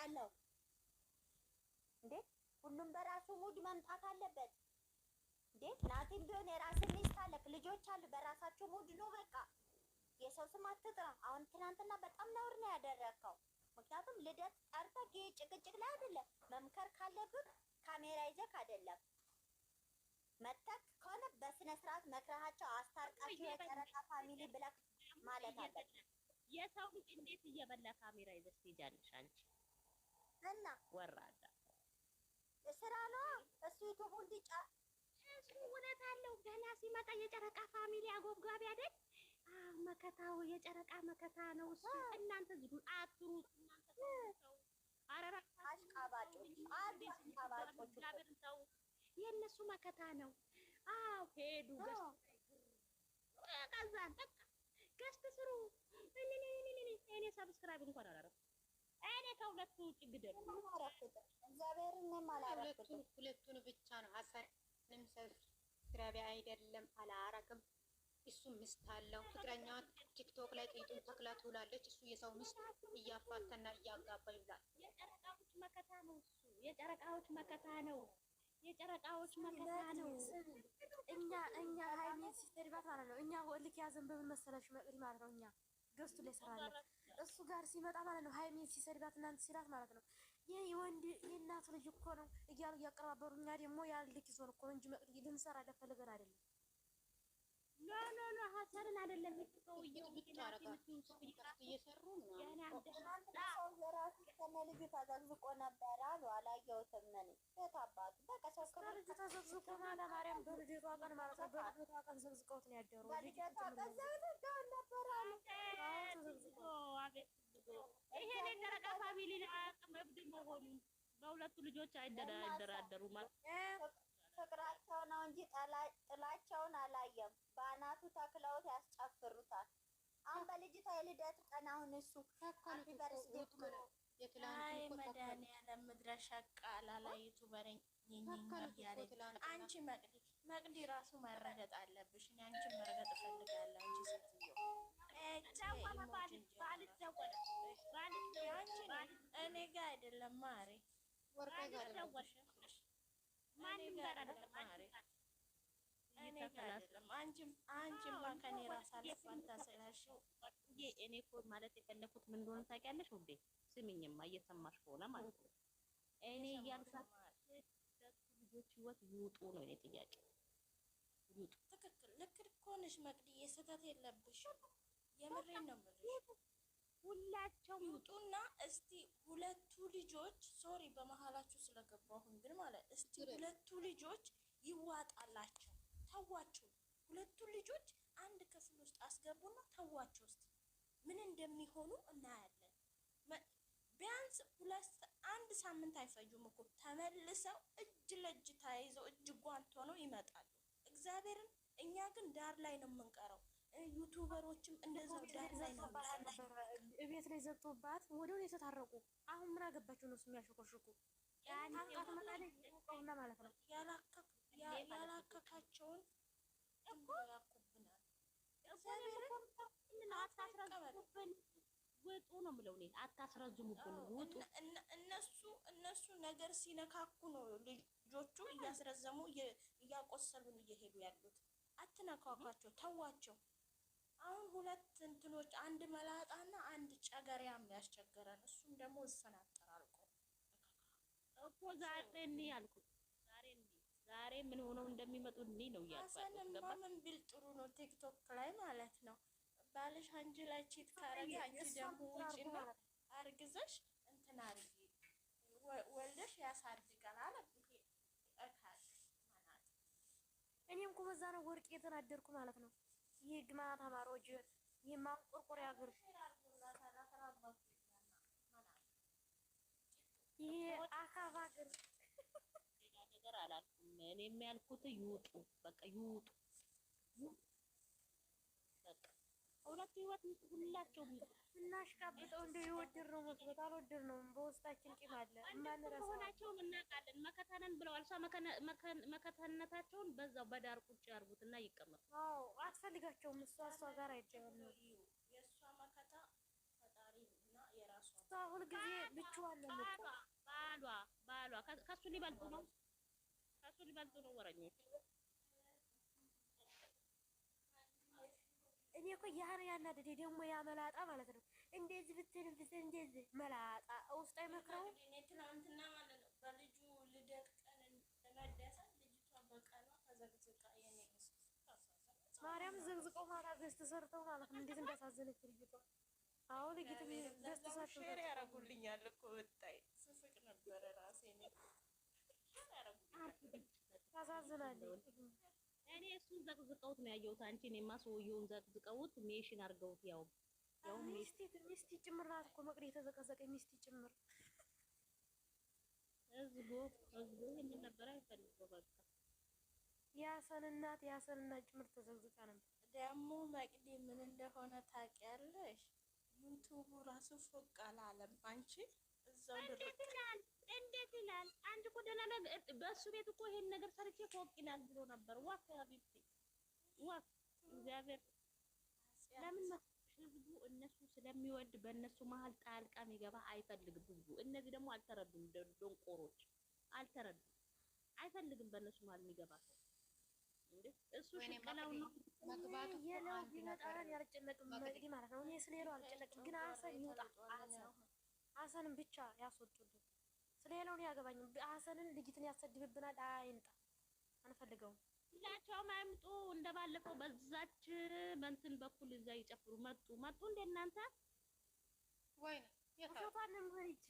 አውቃለሁ እንዴ ሁሉም በራሱ ሙድ መምጣት አለበት እንዴ ናቲም ቢሆን የራስህ ሚስት አለክ ልጆች አሉ በራሳቸው ሙድ ነው በቃ የሰው ስም አትጥራ አሁን ትናንትና በጣም ነውር ነው ያደረከው ምክንያቱም ልደት ጠርተህ ጭቅጭቅ ላይ አይደለም መምከር ካለብህ ካሜራ ይዘህ አይደለም መተክ ከሆነ በስነ ስርዓት መክረሃቸው አስታርቃቸው የጨረቃ ፋሚሊ ብለክ ማለት አለብህ የሰው ልጅ እንዴት እየበላ ካሜራ ይዘሽ ትሄጃለሽ አንቺ እና ወራዳ ስራ ነው እሱ ዩቲዩብ እንዲጫ እሱ እውነት አለው ገና ሲመጣ የጨረቃ ፋሚሊ አጎብጋቢ አይደል መከታው የጨረቃ መከታ ነው እሱ እናንተ ዝዱ አትሩት እናንተ ሰው አረራ አሽቃባጮች አሽቃባጮች የእነሱ መከታ ነው አው ሄዱ ከዛን በቃ ገስት ስሩ እኔ ሰብስክራይብ እንኳን አላረኩም እኔ ከሁለቱ ውጭ ግደሉ እግዚአብሔርን ማላረኩት ሁለቱን ብቻ ነው ሀሰንም ሰብስክራይብ አይደለም አላረግም እሱ ምስት አለው ፍቅረኛዋ ቲክቶክ ላይ ቂጡን ተክላ ትውላለች እሱ የሰው ምስት እያፋተና እያጋባ ይላል የጨረቃዎች መከታ ነው እሱ የጨረቃዎች መከታ ነው የጨረቃዎች መከታ ነው እኛ ሃይሜን ሲስተርባት ማለት ነው እኛ ወልክ ያዘን በምን መሰለሽ መቅዲ ማለት ነው እኛ ገስቱ ላይ ሰራለ እሱ ጋር ሲመጣ ማለት ነው ሃይሜን ሲሰድባት እናንተ ሲላት ማለት ነው ይሄ ወንድ የእናት ልጅ እኮ ነው እያሉ እያቀራበሩ እኛ ደግሞ ያልክ ይዞን እኮ እንጂ መቅዲ ልንሰራ ለፈልገን አይደለም ኖ ሀሰርን አይደለም ሰውየው ብቻ አረጋችሁ እየሰሩ ነው ራሱ ከነልጁ ተዘግዝቆ ነበር አሉ አላየሁትም እኔ የታባቱ በቃ ሰክሩ ተዘግዝቆ ማለት ማርያም በልጅቷ ቀን ማለት ነው በልጅቷ ቀን ዘግዝቀውት ነው ያደሩ በልጅቷ ቀን ዘግዝቀው ነበር አሉ ይሄ የጨረቃ ፋሚሊ አቅመብድ መሆኑ በሁለቱ ልጆች አይደራደሩ ማለት ፍቅራቸው ነው እንጂ ጥላቸውን አላየም በአናቱ ተክለውት ያስጨፍሩታል አሁን በልጅቷ የልደት ቀን አሁን እሱ ሃፒ በርዝዴይ ብሎ አይ መድኃኒዓለም ምድረ ሸቃላ ላይ ዩቱበረኝ አንቺ መቅዲ ራሱ መረገጥ አለብሽ እኔ አንቺ መረገጥ እፈልጋለሁ አንቺ እኔ ጋር አይደለም ማሬ አንቺማ ከኔ ራስ አልፋታ ስለሽ እኔ እኮ ማለት የፈለኩት ምን እንደሆነ ታውቂያለሽ ውዴ ስሚኝማ እየሰማሽ ከሆነ ማለት ነው እኔ እያልኩት ልጆች ህይወት ይውጡ ነው የኔ ጥያቄ ይውጡ ትክክል ልክ እኮ ነሽ መቅዲ ስህተት የለብሽም የምሬን ነው የምልሽ ሁላቸውም ይውጡና እስቲ ሁለቱ ልጆች ሶሪ በመሀላችሁ ስለገባሁኝ ግን ማለት እስቲ ሁለቱ ልጆች ይዋጣላቸው ተዋቸው ሁለቱ ልጆች አንድ ክፍል ውስጥ አስገቡና ተዋቸው እስቲ ምን እንደሚሆኑ እናያለን ቢያንስ አንድ ሳምንት አይፈጁም እኮ ተመልሰው እጅ ለእጅ ተያይዘው እጅ ጓንት ሆነው ይመጣሉ እግዚአብሔርን እኛ ግን ዳር ላይ ነው የምንቀረው ዩቱበሮችም እንደዛው ዳር ላይ ነው እቤት ላይ ዘግቶባት ወዲያው የተታረቁ አሁን ምን አገባቸው ነው የሚያሾኮሽኩ ታንቃት መጣለ ይቆምና ማለት ነው ያላከካቸውን እኮ ያኩብናል ውጡ ነው የምለው እኔ አታስረዝሙብን ውጡ እነሱ ነገር ሲነካኩ ነው ልጆቹ እያስረዘሙ እያቆሰሉን እየሄዱ ያሉት አትነካኳቸው ተዋቸው አሁን ሁለት እንትኖች አንድ መላጣና አንድ ጨገሪያም ያስቸገረን እሱም ደግሞ ይፈናጠራል እኮ ዛሬ ያልኩት ዛሬ ምን ሆነው እንደሚመጡ ነው ያልኩት ምን ቢል ጥሩ ነው ቲክቶክ ላይ ማለት ነው ባልሽ አንቺ ላይ ቺት ካረገ አንቺ ደግሞ ውጪና አርግዘሽ እንትን አርጊ ወልደሽ ያሳድጋል አለ ይሄ እካል ማለት እኔም እኮ በዛ ነው ወርቅ የተናደርኩ ማለት ነው ይሄ ግማታ ማሮጅ የማንቆርቆሪያ አገር ይሄ አካባ አገር ሌላ ነገር አላልኩም እኔ የሚያልኩት ይውጡ በቃ ይውጡ በቃ ሁለት ህይወት ሁላቸውም እናሽቃብጠው እንደ የወደር ነው መስሎት አልወደር ነው በውስጣችን ቂም አለ ማንረሳው ሆናቸውን እናውቃለን መከታነን ብለዋል እሷ መከታነታቸውን በዛው በዳር ቁጭ ያርጉትና ይቀመጡ አዎ አትፈልጋቸውም እሷ ጋር አይደለም የእሷ መከታ ፈጣሪ እና የራሷ ሁል ጊዜ ብቻዋን ነው የምትሆነው። ባሏ ከሱ ሊበልጡ ነው ወረኞች። እኔ እኮ ያናደደ ደግሞ ያመላጣ ማለት ነው። እንደዚህ ብትል እንደዚህ መላጣ ውስጥ አይመክረው። እኔ ትናንትና ማለት ነው በልጁ ልደት ቀን ለመደሰት ልጅቷ በቀሏ ተዘግዝቃ የኔ ማርያም ዘግዝቀው ማታ ገዝት ሰርተው ማለት ነው። እንዴት እንዳሳዘነች ልጅቷ። አሁን ልጅቱ ገዝት ሰርተው ሼር ያደርጉልኛል እኮ ብታይ ስፍቅ ነበረ ራሴ ነው ታሳዝናለች። እኔ እሱን ዘቅዝቀውት ነው ያየሁት። አንቺ እኔማ ሰውዬውን ዘቅዝቀውት ሜሽን አድርገውት ያው ሚስቲ ጭምር ናት እኮ መቅዲ የተዘቀዘቀ ሚስቲ ጭምር ህዝቡ ይሄን ነበር አይፈልገው በቃ ያሰን እናት ጭምር ተዘግዝቃ ነበር። ደግሞ መቅዲ ምን እንደሆነ ታውቂያለሽ? ዩቱቡ ራሱ ፎቅ አላለም። አንቺ እዛው ድርቅ እንዴት ይላል? አንድ እኮ ደህና ነገር በእሱ ቤት እኮ ይሄን ነገር ሰርቼ ፎቅ ይላል ብሎ ነበር። ዋት ሀቢብቲ ዋት እግዚአብሔር ለምን ህዝቡ እነሱ ስለሚወድ በእነሱ መሀል ጣልቃ የሚገባ አይፈልግም ህዝቡ። እነዚህ ደግሞ አልተረዱም፣ ደንቆሮች አልተረዱም። አይፈልግም በእነሱ መሀል የሚገባ ሰው እንዴ። እሱ ሽቀላው ነው መግባቱ የለው ቢመጣን ያልጨነቅም መቅዲ ማለት ነው። እኔ ስለሌላው አልጨነቅም፣ ግን አሰን ይውጣ። አሰንን ብቻ ያስወጡልን። ስለሌላው ነው ያገባኝም። አሰንን ልጅትን ያሰድብብናል። አይንጣ አንፈልገውም። ሁላቸውም አይምጡ። እንደባለፈው በዛች በእንትን በኩል እዛ ይጨፍሩ መጡ እንደ እናንተ ወይ ፎቶን ምንጭ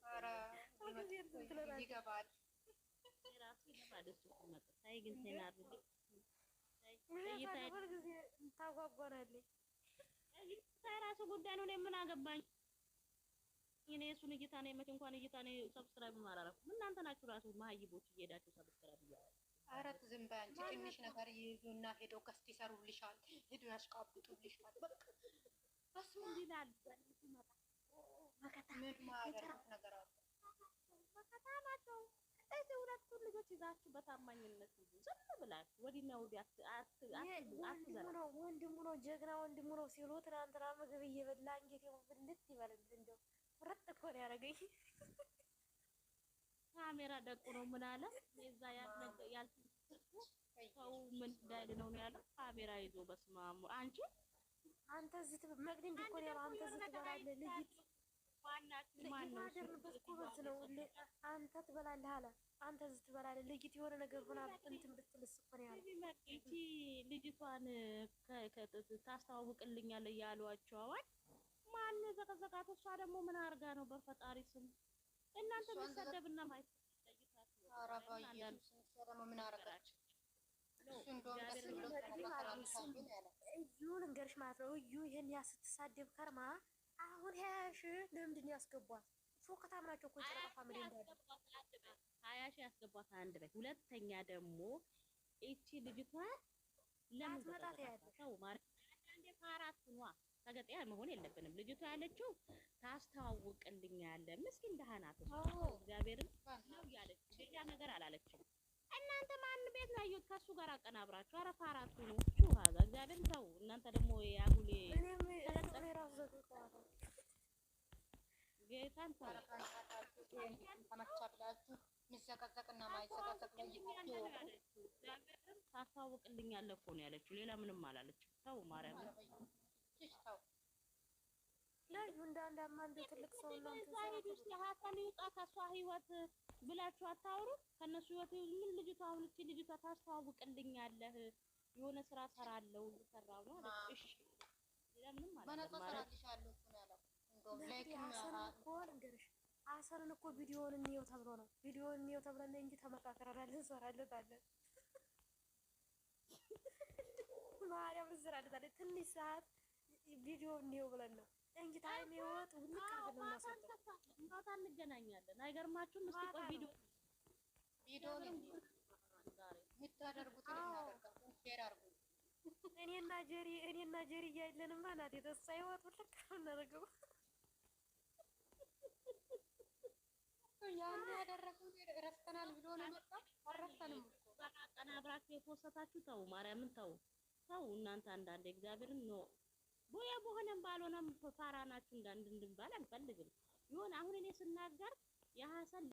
ኧረ ይገባል ራሱ ይገባል። እሱ መጣ ታይ ግን ተናርግ ሁል ጊዜ ታጓጓናለች። ራሱ ጉዳይ ነው። ምን አገባኝ እኔ እሱን እይታ ነው መቼ እንኳን እይታ ነው ሰብስክራይብ ማላረኩም። እናንተ ናችሁ ራሱ ማህይቦች እየሄዳችሁ ሰብስክራይብ እያደረጋችሁ። ኧረ ዝም በይ አንቺ። ትንሽ ነገር ይይዙና ሄደው ከስት ይሰሩልሻል፣ ሄደው ያሽቃብጡልሻል። በቃ በስመ አብ ይላል ምን ማያደርጉት ነገር አለ? መከታ ናቸው። እዚህ ሁለቱን ልጆች ይዛችሁ በታማኝነት ዝም ብላችሁ ወዲና ወዲያ ወንድሙ ነው ጀግና ወንድሙ ነው ሲሉ ትናንትና ምግብ እየበላ እንጌት ብልት ይበልል እንደው ፍርጥ እኮ ነው ያደረገኝ። ካሜራ ደቁ ነው ምን አለ የዛ ሰው ምን እንዳይል ነው ያለው። ካሜራ ይዞ በስማሙ አንተ ዝት መቅዲ እንዲኮ ነው አንተ ዝት ትበላለህ ልጅ ማናችሁ ኩበት ነው አንተ ትበላለህ አለ። አንተ ዝት ትበላለህ ልጅት የሆነ ነገር ሆና እንትን ብትልስ እኮ ነው ያለው። እቺ ልጅቷን ታስተዋውቅልኛለህ ያሏቸው አዋል ማን ዘቀዘቃት? እሷ ደግሞ ምን አርጋ ነው? በፈጣሪ ስም እናንተ መሰደብና ማይት አራባ ኢየሱስ ደግሞ ምን አረጋች? እሱ እንደውም ደስ ብሎ ተናገራለች ያለ እዩ ልንገርሽ ማለት ነው። እዩ ይሄን ስትሳደብ ከርማ አሁን 20 ሺህ ለምንድን ያስገቧት? ፎከታም ናቸው እኮ ጨረቃ ፋሚሊ እንዳለ 20 ሺህ ያስገቧት አንድ ላይ። ሁለተኛ ደግሞ እቺ ልጅቷ ለምን መጣት ያለው ማለት አንዴ ፋራት ነው ተገጠያ መሆን የለብንም። ልጅቷ ያለችው ታስተዋውቅልኛለህ ምስኪን ደሃናት እግዚአብሔርን ነው ያለች። ሌላ ነገር አላለችም። እናንተ ማን ቤት ነው ያዩት? ከሱ ጋር አቀናብራችሁ አረ ፋራቱ ነው ሹሃዛ እግዚአብሔርን ተው። እናንተ ደግሞ ያጉሌ እኔም ለጥሬ ራሱ ዘግቷል። ጌታን ተመቻችላችሁ ምዘቀዘቅና ማይዘቀዘቅ ታስተዋውቅልኛለህ እኮ ነው ያለችው። ሌላ ምንም አላለችም። ተው ማርያም ለዩ እንዳንዳማ እንደ ትልቅ ሰው እናንተ ዛሬ ውስጥ ሀሳን ይውጣ ከሷ ህይወት ብላችሁ አታውሩ። ከነሱ ህይወት ምን ልጅቷ አሁን እቺ ልጅቷ ታስተዋውቅልኛለህ የሆነ ስራ ሰራለው ሰራው ነው አለች። እሺ ለምን ማለት አሰርን እኮ ቪዲዮውን እንየው ተብሎ ነው። ቪዲዮውን እንየው ተብለን እንጂ ተመካከራለን እንሰራለን አለ ማርያም እንሰራለን ትንሽ ሰዓት ቪዲዮውን እንየው ብለን ነው እንጂ ታይም ይወጥ ሁሉ ቀርብ ነው ማሰጣው ማታ እንገናኛለን። አይገርማችሁም? እስቲ ቆይ ቪዲዮ የምታደርጉት እናደርጋለን። ሼር አድርጉ። እኔና ጀሪ እያለንማ ናት የተሳ ይወጥ ሁሉ ቀርብ እናደርገው ያን ያደረጉት ረስተናል ብሎ ነው መጣ። አረስተንም አቀናብራችሁ የፖስታችሁ ተው፣ ማርያምን ተው እናንተ አንዳንድ እግዚአብሔርን ነው ቦያ በሆነም ባልሆነም ፋራ ናችሁ እንድንባል አልፈልግም። ይሁን አሁን እኔ ስናገር የሀሰን